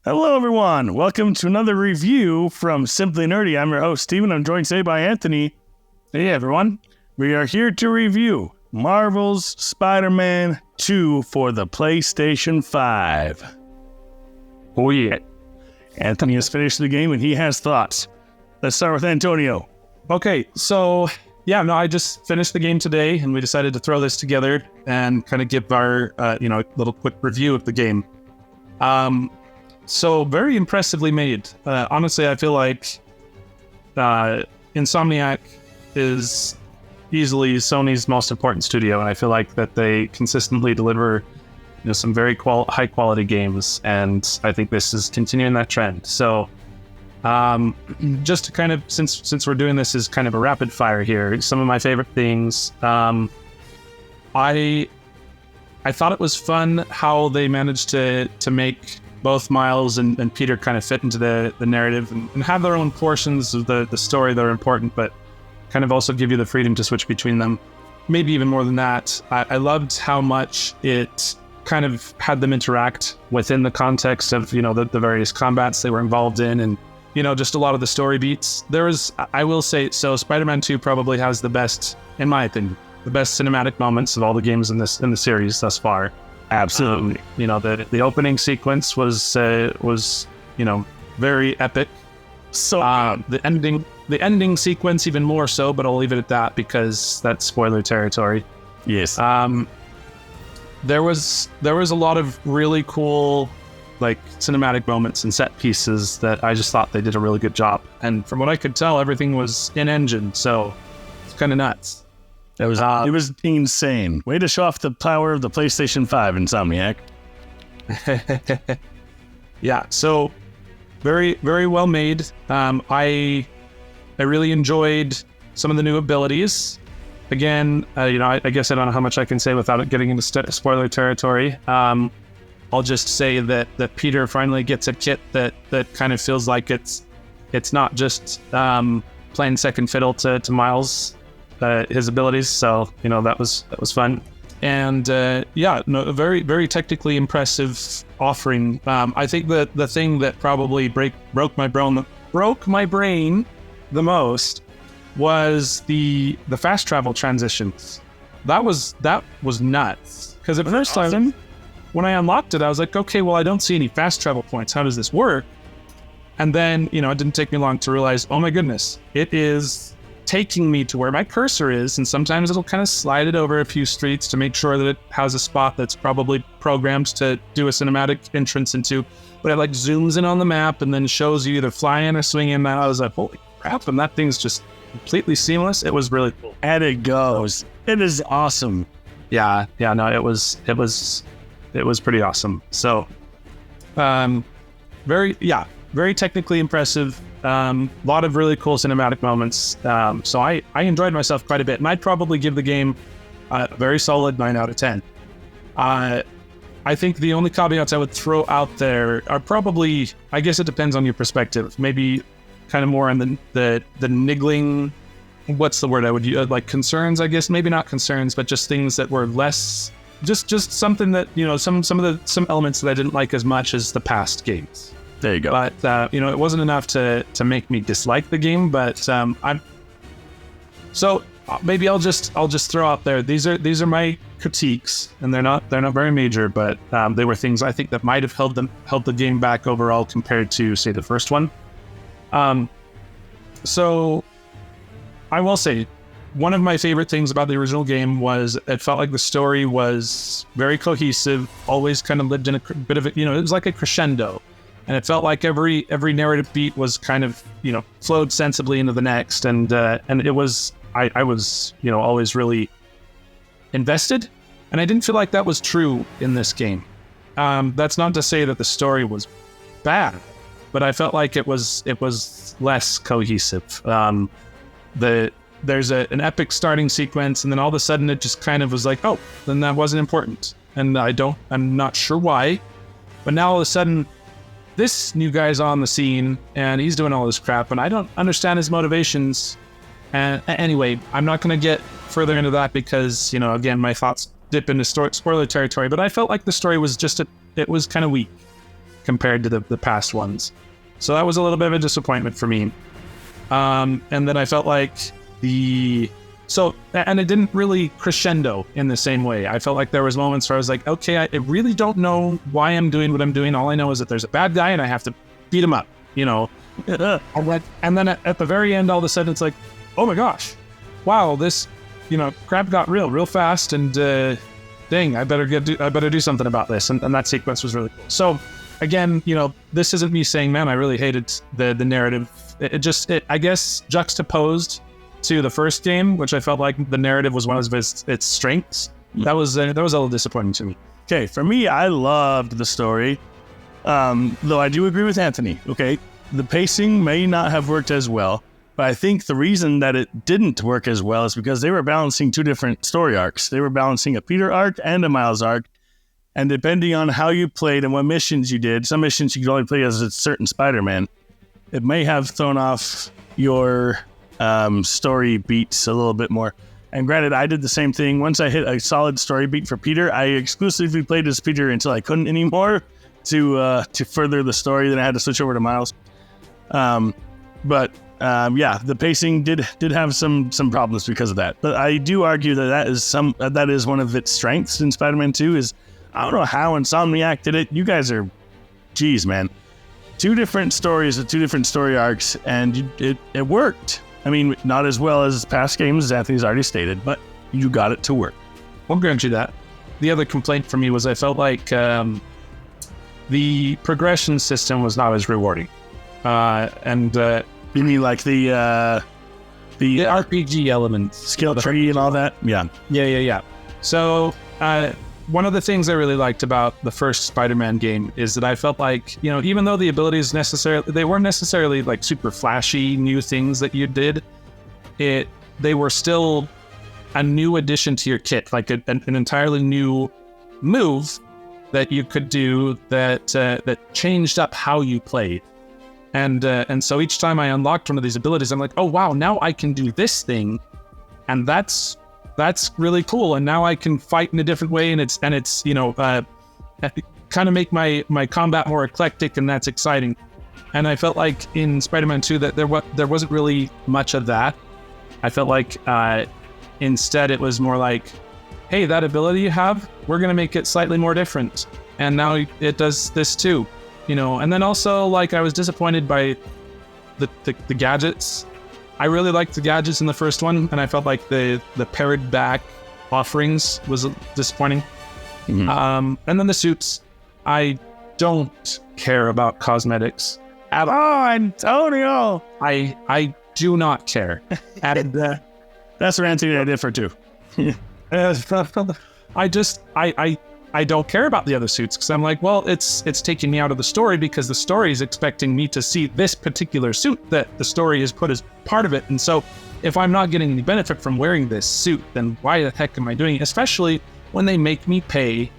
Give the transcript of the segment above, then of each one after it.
Hello, everyone. Welcome to another review from Simply Nerdy. I'm your host, Steven. I'm joined today by Anthony. Hey, everyone. We are here to review Marvel's Spider-Man 2 for the PlayStation 5. Oh, yeah. Anthony has finished the game and he has thoughts. Let's start with Antonio. Okay, so I just finished the game today and we decided to throw this together and kind of give our, little quick review of the game. So very impressively made. Honestly, I feel like Insomniac is easily Sony's most important studio, and I feel like that they consistently deliver, some very high quality games, and I think this is continuing that trend. So, just to kind of since we're doing this as kind of a rapid fire here, some of my favorite things. I thought it was fun how they managed to make both Miles and Peter kind of fit into the narrative and have their own portions of the story that are important, but kind of also give you the freedom to switch between them. Maybe even more than that, I loved how much it kind of had them interact within the context of, the various combats they were involved in and, just a lot of the story beats. I will say, so Spider-Man 2 probably has the best, in my opinion, the best cinematic moments of all the games in the series thus far. Absolutely. The opening sequence was very epic. So the ending sequence even more so, but I'll leave it at that because that's spoiler territory. Yes. There was a lot of really cool cinematic moments and set pieces that I just thought they did a really good job. And from what I could tell, everything was in engine, so it's kind of nuts. It was insane. Way to show off the power of the PlayStation 5, Insomniac. Yeah, so very, very well made. I really enjoyed some of the new abilities. Again, I guess I don't know how much I can say without it getting into spoiler territory. I'll just say that Peter finally gets a kit that kind of feels like it's not just playing second fiddle to Miles. His abilities, so that was fun, and a very, very technically impressive offering. I think that the thing that probably broke my brain the most was the fast travel transitions. That was nuts, because at first time when I unlocked it, I was like, okay, well, I don't see any fast travel points. How does this work? And then it didn't take me long to realize, oh my goodness, it is taking me to where my cursor is, and sometimes it'll kind of slide it over a few streets to make sure that it has a spot that's probably programmed to do a cinematic entrance into, but it zooms in on the map and then shows you either flying or swinging, and I was like, holy crap, and that thing's just completely seamless. It was really cool. And it goes. It is awesome. No, it was pretty awesome. So, very technically impressive. Lot of really cool cinematic moments. So I enjoyed myself quite a bit, and I'd probably give the game a very solid 9 out of 10. I think the only caveats I would throw out there are probably, I guess it depends on your perspective, maybe kind of more on the niggling, what's the word I would use, concerns, I guess, maybe not concerns, but just things that were less, just something that, some elements that I didn't like as much as the past games. There you go. But it wasn't enough to make me dislike the game. But maybe I'll just throw out there. These are my critiques, and they're not very major, but they were things I think that might have held the game back overall compared to, say, the first one. So I will say, one of my favorite things about the original game was it felt like the story was very cohesive. Always kind of lived in a bit of it was like a crescendo. And it felt like every narrative beat was kind of, flowed sensibly into the next. And it was, I was, always really invested. And I didn't feel like that was true in this game. That's not to say that the story was bad, but I felt like it was less cohesive. There's an epic starting sequence, and then all of a sudden it just kind of was like, oh, then that wasn't important. And I'm not sure why, but now all of a sudden, this new guy's on the scene and he's doing all this crap, and I don't understand his motivations. And anyway, I'm not going to get further into that because, again, my thoughts dip into spoiler territory, but I felt like the story was it was kind of weak. compared to the past ones. So that was a little bit of a disappointment for me. And then I felt like and it didn't really crescendo in the same way. I felt like there was moments where I was like, okay, I really don't know why I'm doing what I'm doing. All I know is that there's a bad guy and I have to beat him up, you know. And then at the very end, all of a sudden, it's like, oh my gosh, wow, this, you know, crap got real fast, and dang, I better do something about this. And that sequence was really cool. So again, you know, this isn't me saying, man, I really hated the narrative. It I guess juxtaposed to the first game, which I felt like the narrative was one of its strengths. That was a little disappointing to me. Okay, for me, I loved the story, though I do agree with Anthony. Okay, the pacing may not have worked as well, but I think the reason that it didn't work as well is because they were balancing two different story arcs. They were balancing a Peter arc and a Miles arc, and depending on how you played and what missions you did, some missions you could only play as a certain Spider-Man. It may have thrown off your story beats a little bit more. And granted, I did the same thing. Once I hit a solid story beat for Peter, I exclusively played as Peter until I couldn't anymore to further the story. Then I had to switch over to Miles. But the pacing did have some problems because of that. But I do argue that that is one of its strengths in Spider-Man 2. Is I don't know how Insomniac did it. You guys are, geez, man. Two different stories with two different story arcs, and it worked. I mean, not as well as past games, as Anthony's already stated, but you got it to work. I'll grant you that. The other complaint for me was I felt like the progression system was not as rewarding. You mean like the RPG elements, skill tree and all that? Yeah. So one of the things I really liked about the first Spider-Man game is that I felt like, you know, even though the abilities they weren't necessarily like super flashy new things that you did, they were still a new addition to your kit, like an entirely new move that you could do that changed up how you played. And so each time I unlocked one of these abilities, I'm like, oh wow, now I can do this thing, and that's really cool. And now I can fight in a different way, and it's you know kind of make my combat more eclectic, and that's exciting. And I felt like in Spider-Man 2 that there wasn't really much of that. I felt like instead it was more like, hey, that ability you have, we're gonna make it slightly more different, and now it does this too. You know, and then also, like, I was disappointed by the gadgets. I really liked the gadgets in the first one, and I felt like the pared back offerings was disappointing. Mm-hmm. And then the suits. I don't care about cosmetics at all. Antonio! I do not care. And that's where Anthony and I differ too. I don't care about the other suits because I'm like, well, it's taking me out of the story because the story is expecting me to see this particular suit that the story has put as part of it. And so if I'm not getting any benefit from wearing this suit, then why the heck am I doing it? Especially when they make me pay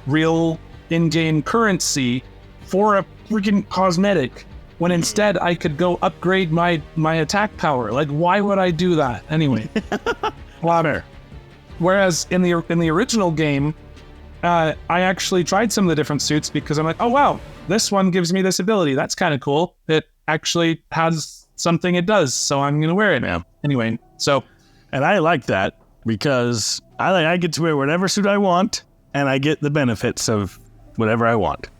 real in-game currency for a freaking cosmetic when instead I could go upgrade my attack power. Like, why would I do that? Anyway. Louder. Whereas in the original game, I actually tried some of the different suits because I'm like, oh wow, this one gives me this ability. That's kind of cool. It actually has something it does, so I'm gonna wear it now. Anyway, so, and I like that because I get to wear whatever suit I want, and I get the benefits of whatever I want,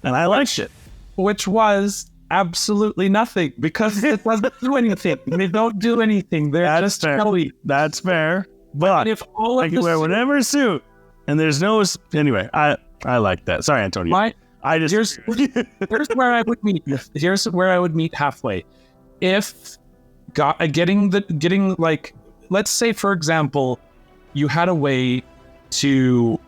and I like it. Which was absolutely nothing because it doesn't do anything. They don't do anything. They're just jelly. That's fair. But if all of I can wear whatever suit. And there's no... Anyway, I like that. Sorry, Antonio. Here's where I would meet. Here's where I would meet halfway. If getting like, let's say, for example, you had a way to,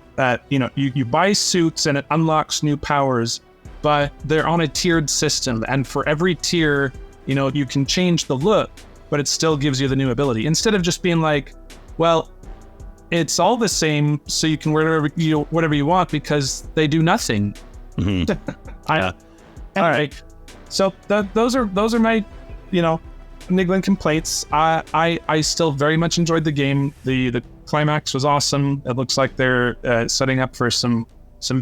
you buy suits and it unlocks new powers, but they're on a tiered system. And for every tier, you can change the look, but it still gives you the new ability. Instead of just being like, well, it's all the same, so you can wear whatever you want because they do nothing. Mm-hmm. All right. So those are my, niggling complaints. I still very much enjoyed the game. The climax was awesome. It looks like they're setting up for some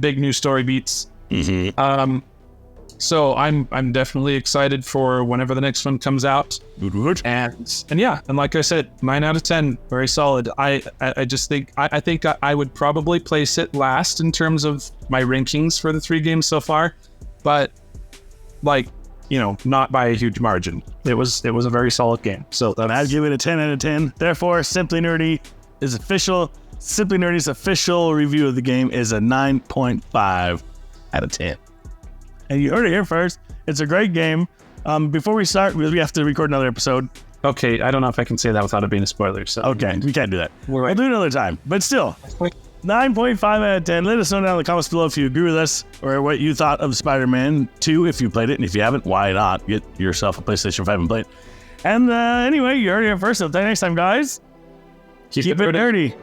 big new story beats. Mm-hmm. So I'm definitely excited for whenever the next one comes out. And yeah, and like I said, 9 out of 10, very solid. I just think I would probably place it last in terms of my rankings for the 3 games so far, but like, you know, not by a huge margin. It was a very solid game. So I'd give it a 10 out of 10. Therefore, Simply Nerdy is official. Simply Nerdy's official review of the game is a 9.5 out of 10. And you heard it here first. It's a great game. Before we start, we have to record another episode. Okay, I don't know if I can say that without it being a spoiler. So Okay, we can't do that. We'll do it another time. But still, 9.5 out of 10. Let us know down in the comments below if you agree with us or what you thought of Spider-Man 2 if you played it. And if you haven't, why not? Get yourself a PlayStation 5 and play it. And anyway, you heard it here first. Until next time, guys, keep it nerdy.